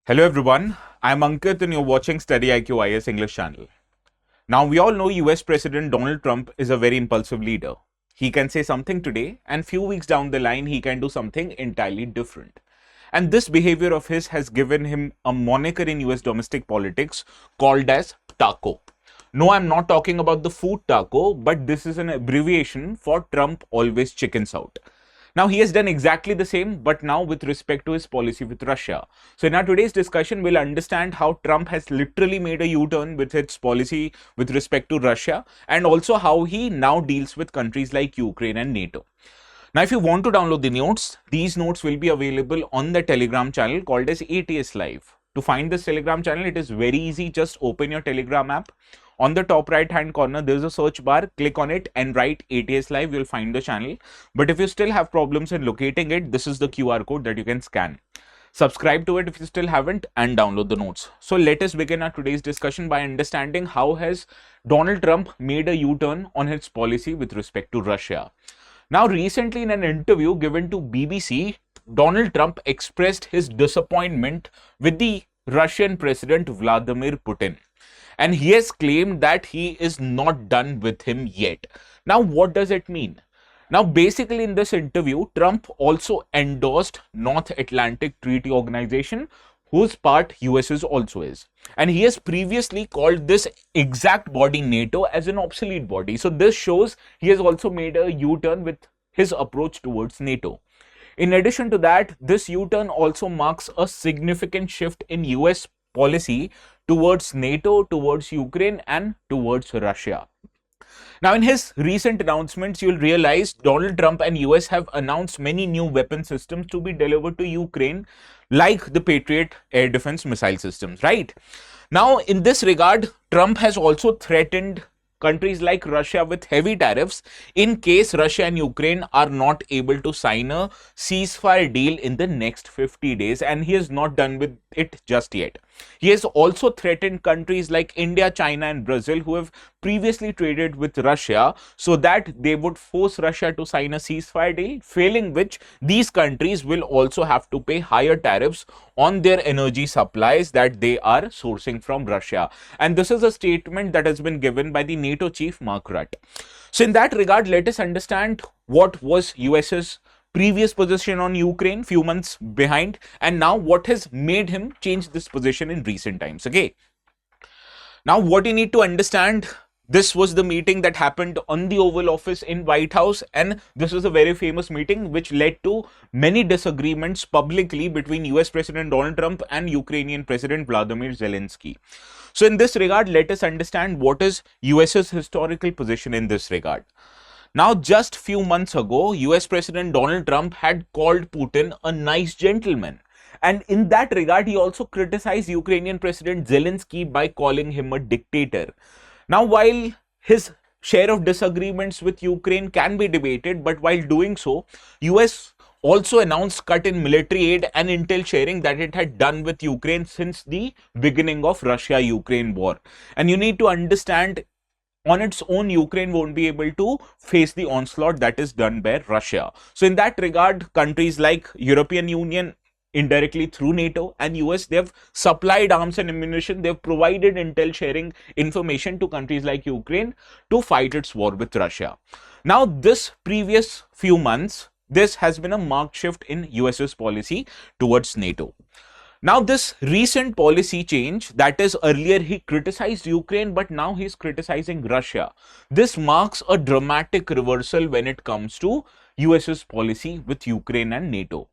Hello everyone, I'm Ankit and you're watching StudyIQ IAS English channel. Now we all know US President Donald Trump is a very impulsive leader. He can say something today and few weeks down the line he can do something entirely different. And this behavior of his has given him a moniker in US domestic politics called as taco. No, I'm not talking about the food taco, but this is an abbreviation for Trump always chickens out. Now, he has done exactly the same, but now with respect to his policy with Russia. So, in our today's discussion, we'll understand how Trump has literally made a U-turn with its policy with respect to Russia, and also how he now deals with countries like Ukraine and NATO. Now, if you want to download the notes, these notes will be available on the Telegram channel called as ATS Live. To find this Telegram channel, it is very easy. Just open your Telegram app. On the top right hand corner, there is a search bar. Click on it and write ATS Live. You'll find the channel. But if you still have problems in locating it, this is the QR code that you can scan. Subscribe to it if you still haven't and download the notes. So let us begin our today's discussion by understanding how has Donald Trump made a U-turn on his policy with respect to Russia. Now, recently in an interview given to BBC, Donald Trump expressed his disappointment with the Russian President Vladimir Putin. And he has claimed that he is not done with him yet. Now, what does it mean? Now, basically in this interview, Trump also endorsed North Atlantic Treaty Organization, whose part US also is. And he has previously called this exact body NATO as an obsolete body. So this shows he has also made a U-turn with his approach towards NATO. In addition to that, this U-turn also marks a significant shift in US policy towards NATO, towards Ukraine, and towards Russia. Now, in his recent announcements, you'll realize Donald Trump and US have announced many new weapon systems to be delivered to Ukraine, like the Patriot air defense missile systems, right? Now, in this regard, Trump has also threatened countries like Russia with heavy tariffs in case Russia and Ukraine are not able to sign a ceasefire deal in the next 50 days, and he has not done with it just yet. He has also threatened countries like India, China, and Brazil, who have previously traded with Russia, so that they would force Russia to sign a ceasefire deal, failing which these countries will also have to pay higher tariffs on their energy supplies that they are sourcing from Russia. And this is a statement that has been given by the NATO chief Mark Rutte. So in that regard, let us understand what was US's previous position on Ukraine few months behind, and now what has made him change this position in recent times. Okay, now what you need to understand, this was the meeting that happened on the Oval Office in White House, and this is a very famous meeting which led to many disagreements publicly between US President Donald Trump and Ukrainian President Vladimir Zelensky. So in this regard, let us understand what is US's historical position in this regard. Now, just few months ago, US President Donald Trump had called Putin a nice gentleman. And in that regard, he also criticized Ukrainian President Zelensky by calling him a dictator. Now, while his share of disagreements with Ukraine can be debated, but while doing so, US also announced cut in military aid and intel sharing that it had done with Ukraine since the beginning of Russia-Ukraine war. And you need to understand, on its own, Ukraine won't be able to face the onslaught that is done by Russia. So in that regard, countries like European Union, indirectly through NATO, and US, they have supplied arms and ammunition. They have provided intel sharing information to countries like Ukraine to fight its war with Russia. Now, this previous few months, this has been a marked shift in US's policy towards NATO. Now, this recent policy change, that is, earlier he criticized Ukraine, but now he's criticizing Russia. This marks a dramatic reversal when it comes to US's policy with Ukraine and NATO.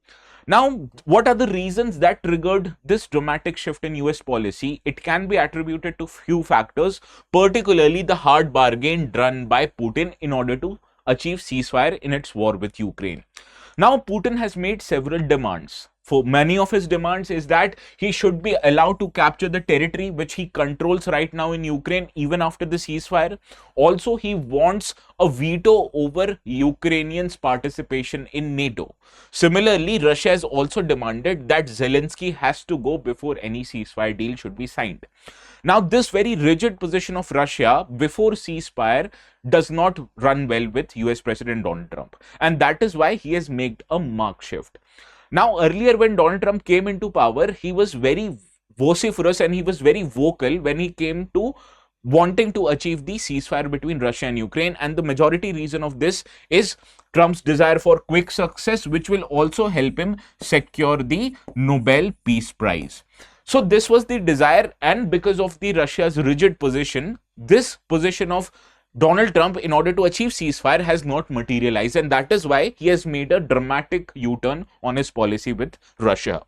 Now, what are the reasons that triggered this dramatic shift in US policy? It can be attributed to few factors, particularly the hard bargain done by Putin in order to achieve ceasefire in its war with Ukraine. Now, Putin has made several demands. For many of his demands is that he should be allowed to capture the territory which he controls right now in Ukraine even after the ceasefire. Also, he wants a veto over Ukrainians' participation in NATO. Similarly, Russia has also demanded that Zelensky has to go before any ceasefire deal should be signed. Now, this very rigid position of Russia before ceasefire does not run well with US President Donald Trump, and that is why he has made a marked shift. Now, earlier when Donald Trump came into power, he was very vociferous and he was very vocal when he came to wanting to achieve the ceasefire between Russia and Ukraine. And the majority reason of this is Trump's desire for quick success, which will also help him secure the Nobel Peace Prize. So this was the desire, and because of the Russia's rigid position, this position of Donald Trump in order to achieve ceasefire has not materialized, and that is why he has made a dramatic U-turn on his policy with Russia.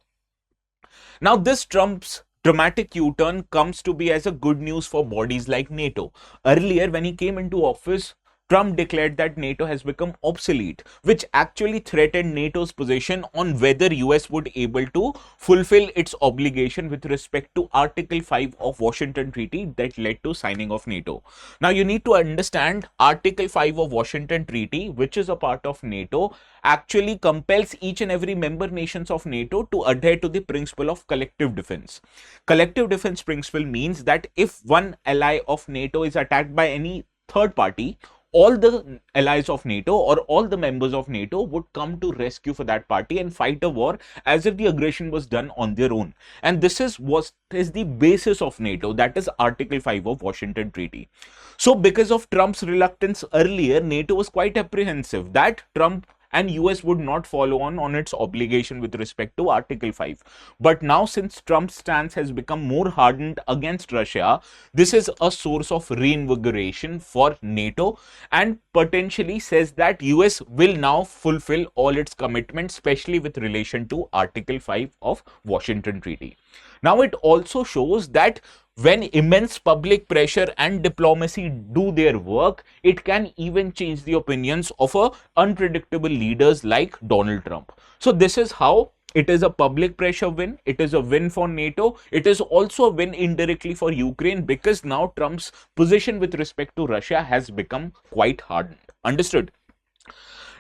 Now, this Trump's dramatic U-turn comes to be as a good news for bodies like NATO. Earlier, when he came into office, Trump declared that NATO has become obsolete, which actually threatened NATO's position on whether US would able to fulfill its obligation with respect to Article 5 of Washington Treaty that led to signing of NATO. Now you need to understand Article 5 of Washington Treaty, which is a part of NATO, actually compels each and every member nations of NATO to adhere to the principle of collective defense. Collective defense principle means that if one ally of NATO is attacked by any third party, all the allies of NATO or all the members of NATO would come to rescue for that party and fight a war as if the aggression was done on their own. And this is what is the basis of NATO, that is Article 5 of Washington Treaty. So because of Trump's reluctance earlier, NATO was quite apprehensive that Trump and US would not follow on its obligation with respect to Article 5. But now, since Trump's stance has become more hardened against Russia, this is a source of reinvigoration for NATO and potentially says that US will now fulfill all its commitments, especially with relation to Article 5 of Washington Treaty. Now, it also shows that when immense public pressure and diplomacy do their work, it can even change the opinions of unpredictable leaders like Donald Trump. So this is how it is a public pressure win. It is a win for NATO. It is also a win indirectly for Ukraine because now Trump's position with respect to Russia has become quite hardened. Understood?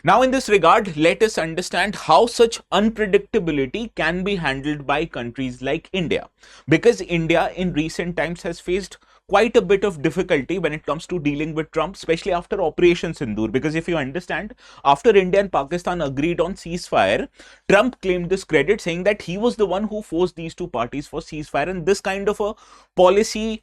Now, in this regard, let us understand how such unpredictability can be handled by countries like India. Because India in recent times has faced quite a bit of difficulty when it comes to dealing with Trump, especially after Operation Sindoor. Because if you understand, after India and Pakistan agreed on ceasefire, Trump claimed this credit, saying that he was the one who forced these two parties for ceasefire, and this kind of a policy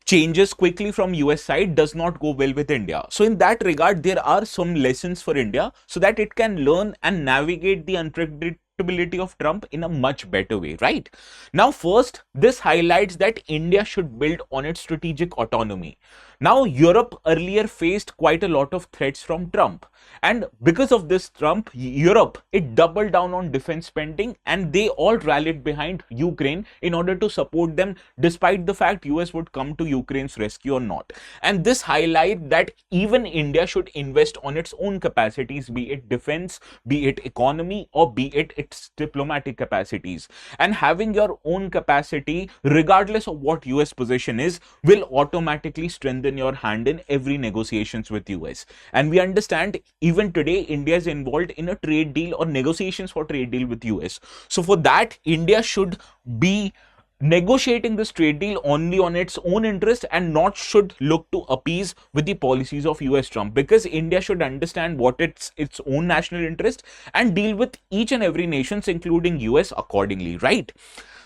changes quickly from US side does not go well with India. So in that regard, there are some lessons for India so that it can learn and navigate the unpredictability of Trump in a much better way, right? Now, first, this highlights that India should build on its strategic autonomy. Now, Europe earlier faced quite a lot of threats from Trump. And because of this Europe, it doubled down on defense spending and they all rallied behind Ukraine in order to support them despite the fact US would come to Ukraine's rescue or not. And this highlights that even India should invest on its own capacities, be it defense, be it economy, or be it its diplomatic capacities. And having your own capacity, regardless of what US position is, will automatically strengthen your hand in every negotiations with US. And we understand even today India is involved in a trade deal or negotiations for trade deal with US. So for that, India should be negotiating this trade deal only on its own interest and not should look to appease with the policies of US Trump, because India should understand what its own national interest and deal with each and every nations including US accordingly, right?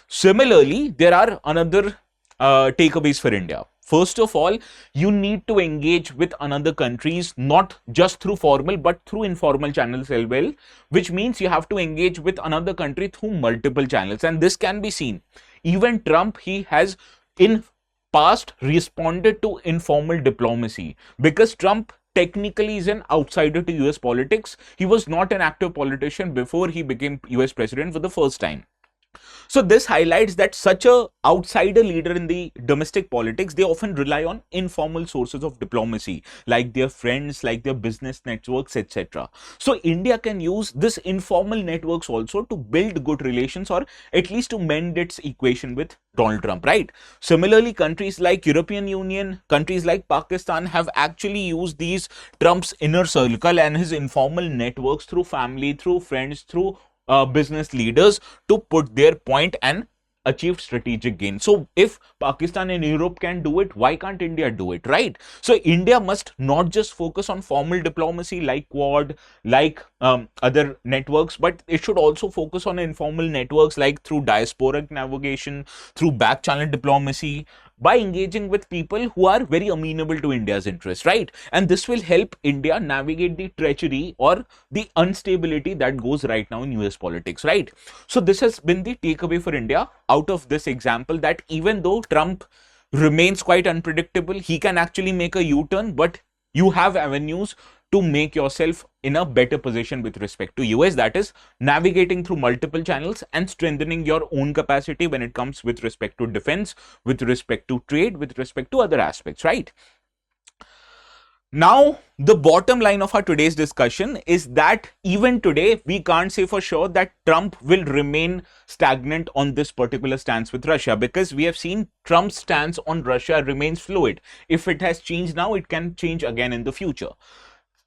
Similarly, there are another takeaways for India. First of all, you need to engage with another countries, not just through formal, but through informal channels as well, which means you have to engage with another country through multiple channels. And this can be seen. Even Trump, he has in past responded to informal diplomacy because Trump technically is an outsider to US politics. He was not an active politician before he became US president for the first time. So this highlights that such a outsider leader in the domestic politics, they often rely on informal sources of diplomacy, like their friends, like their business networks, etc. So India can use this informal networks also to build good relations or at least to mend its equation with Donald Trump, right? Similarly, countries like European Union, countries like Pakistan have actually used these Trump's inner circle and his informal networks through family, through friends, through business leaders to put their point and achieved strategic gain. So if Pakistan and Europe can do it, why can't India do it, right? So India must not just focus on formal diplomacy like Quad, like other networks, but it should also focus on informal networks like through diasporic navigation, through back channel diplomacy, by engaging with people who are very amenable to India's interests, right? And this will help India navigate the treachery or the instability that goes right now in US politics, right? So this has been the takeaway for India out of this example, that even though Trump remains quite unpredictable, he can actually make a U-turn, but you have avenues to make yourself in a better position with respect to US, that is navigating through multiple channels and strengthening your own capacity when it comes with respect to defense, with respect to trade, with respect to other aspects, right? Now, the bottom line of our today's discussion is that even today, we can't say for sure that Trump will remain stagnant on this particular stance with Russia, because we have seen Trump's stance on Russia remains fluid. If it has changed now, it can change again in the future.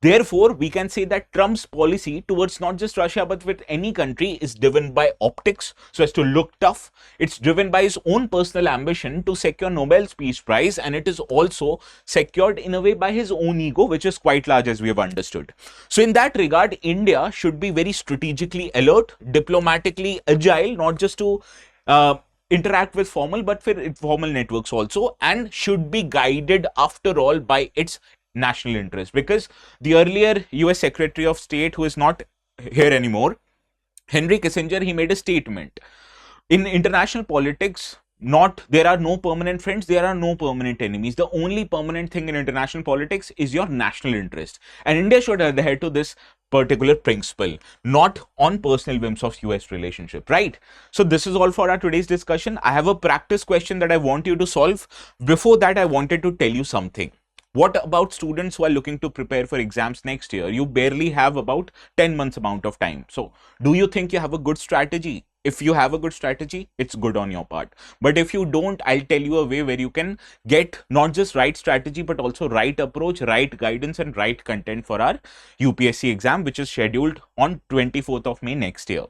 Therefore, we can say that Trump's policy towards not just Russia, but with any country is driven by optics, so as to look tough. It's driven by his own personal ambition to secure Nobel's Peace Prize, and it is also secured in a way by his own ego, which is quite large, as we have understood. So in that regard, India should be very strategically alert, diplomatically agile, not just to interact with formal but for informal networks also, and should be guided after all by its national interest. Because the earlier US Secretary of State, who is not here anymore, Henry Kissinger, he made a statement: in international politics, there are no permanent friends, there are no permanent enemies. The only permanent thing in international politics is your national interest, and India should adhere to this particular principle, not on personal whims of US relationship, right? So this is all for our today's discussion. I have a practice question that I want you to solve. Before that, I wanted to tell you something. What about students who are looking to prepare for exams next year? You barely have about 10 months amount of time. So do you think you have a good strategy? If you have a good strategy, it's good on your part. But if you don't, I'll tell you a way where you can get not just right strategy, but also right approach, right guidance, and right content for our UPSC exam, which is scheduled on 24th of May next year.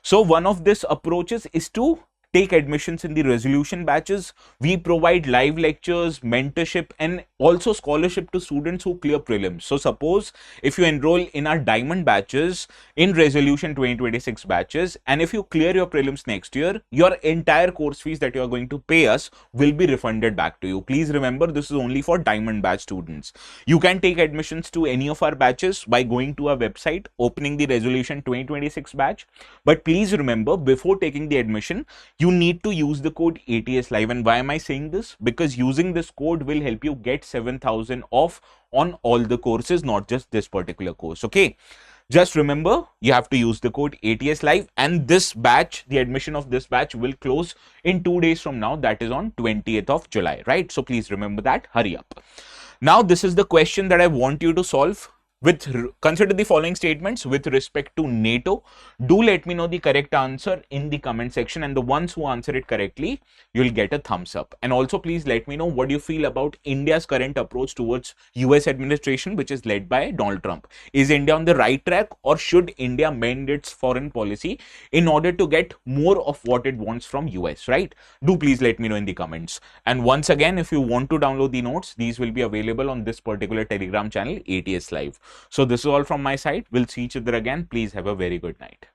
So one of these approaches is to take admissions in the resolution batches. We provide live lectures, mentorship, and also scholarship to students who clear prelims. So suppose if you enroll in our diamond batches in resolution 2026 batches, and if you clear your prelims next year, your entire course fees that you are going to pay us will be refunded back to you. Please remember, this is only for diamond batch students. You can take admissions to any of our batches by going to our website, opening the resolution 2026 batch. But please remember, before taking the admission, you need to use the code ATS Live. And why am I saying this? Because using this code will help you get 7,000 off on all the courses, not just this particular course. Okay. Just remember, you have to use the code ATS Live, and this batch, the admission of this batch will close in 2 days from now. That is on 20th of July, right? So please remember that. Hurry up. Now, this is the question that I want you to solve. Consider the following statements with respect to NATO. Do let me know the correct answer in the comment section, and the ones who answer it correctly, you'll get a thumbs up. And also please let me know what you feel about India's current approach towards US administration, which is led by Donald Trump. Is India on the right track, or should India mend its foreign policy in order to get more of what it wants from US, right? Do please let me know in the comments. And once again, if you want to download the notes, these will be available on this particular Telegram channel, ATS Live. So this is all from my side. We'll see each other again. Please have a very good night.